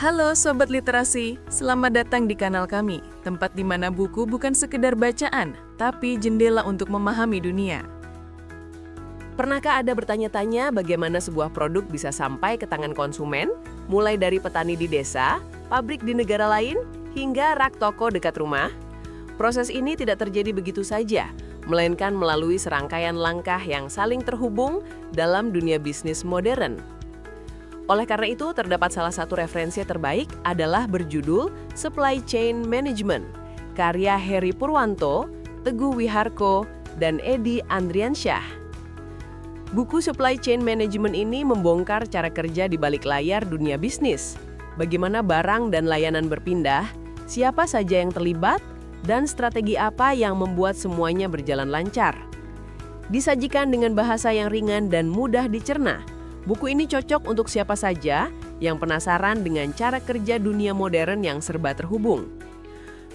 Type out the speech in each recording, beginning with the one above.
Halo Sobat Literasi, selamat datang di kanal kami, tempat di mana buku bukan sekedar bacaan, tapi jendela untuk memahami dunia. Pernahkah Anda bertanya-tanya bagaimana sebuah produk bisa sampai ke tangan konsumen? Mulai dari petani di desa, pabrik di negara lain, hingga rak toko dekat rumah? Proses ini tidak terjadi begitu saja, melainkan melalui serangkaian langkah yang saling terhubung dalam dunia bisnis modern. Oleh karena itu, terdapat salah satu referensi terbaik adalah berjudul Supply Chain Management, karya Heri Purwanto, Teguh Wiharko, dan Edi Andriansyah. Buku Supply Chain Management ini membongkar cara kerja di balik layar dunia bisnis, bagaimana barang dan layanan berpindah, siapa saja yang terlibat, dan strategi apa yang membuat semuanya berjalan lancar. Disajikan dengan bahasa yang ringan dan mudah dicerna, buku ini cocok untuk siapa saja yang penasaran dengan cara kerja dunia modern yang serba terhubung.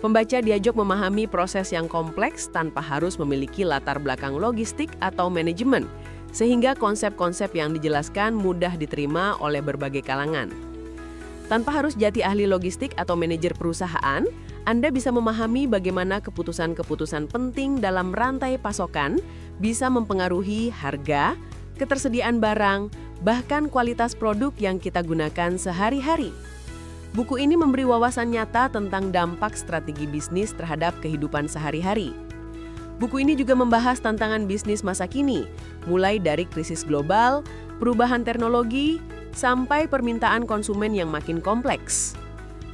Pembaca diajak memahami proses yang kompleks tanpa harus memiliki latar belakang logistik atau manajemen, sehingga konsep-konsep yang dijelaskan mudah diterima oleh berbagai kalangan. Tanpa harus jadi ahli logistik atau manajer perusahaan, Anda bisa memahami bagaimana keputusan-keputusan penting dalam rantai pasokan bisa mempengaruhi harga, ketersediaan barang, bahkan kualitas produk yang kita gunakan sehari-hari. Buku ini memberi wawasan nyata tentang dampak strategi bisnis terhadap kehidupan sehari-hari. Buku ini juga membahas tantangan bisnis masa kini, mulai dari krisis global, perubahan teknologi, sampai permintaan konsumen yang makin kompleks.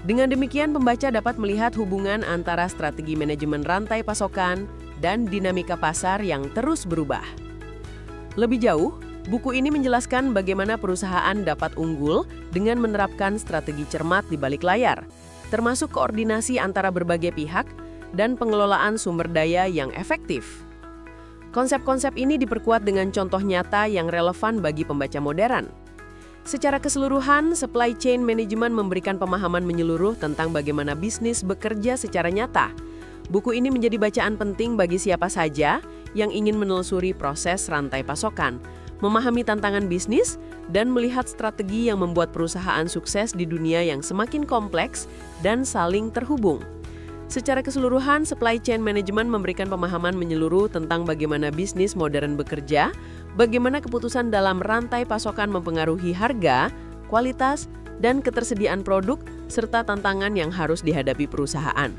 Dengan demikian, pembaca dapat melihat hubungan antara strategi manajemen rantai pasokan dan dinamika pasar yang terus berubah. Lebih jauh, buku ini menjelaskan bagaimana perusahaan dapat unggul dengan menerapkan strategi cermat di balik layar, termasuk koordinasi antara berbagai pihak dan pengelolaan sumber daya yang efektif. Konsep-konsep ini diperkuat dengan contoh nyata yang relevan bagi pembaca modern. Secara keseluruhan, supply chain management memberikan pemahaman menyeluruh tentang bagaimana bisnis bekerja secara nyata. Buku ini menjadi bacaan penting bagi siapa saja yang ingin menelusuri proses rantai pasokan, memahami tantangan bisnis, dan melihat strategi yang membuat perusahaan sukses di dunia yang semakin kompleks dan saling terhubung. Secara keseluruhan, supply chain management memberikan pemahaman menyeluruh tentang bagaimana bisnis modern bekerja, bagaimana keputusan dalam rantai pasokan mempengaruhi harga, kualitas, dan ketersediaan produk, serta tantangan yang harus dihadapi perusahaan.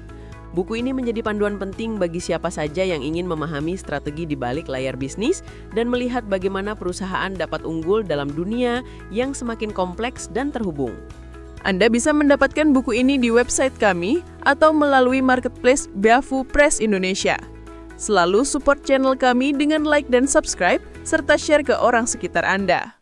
Buku ini menjadi panduan penting bagi siapa saja yang ingin memahami strategi di balik layar bisnis dan melihat bagaimana perusahaan dapat unggul dalam dunia yang semakin kompleks dan terhubung. Anda bisa mendapatkan buku ini di website kami atau melalui marketplace Beafu Press Indonesia. Selalu support channel kami dengan like dan subscribe, serta share ke orang sekitar Anda.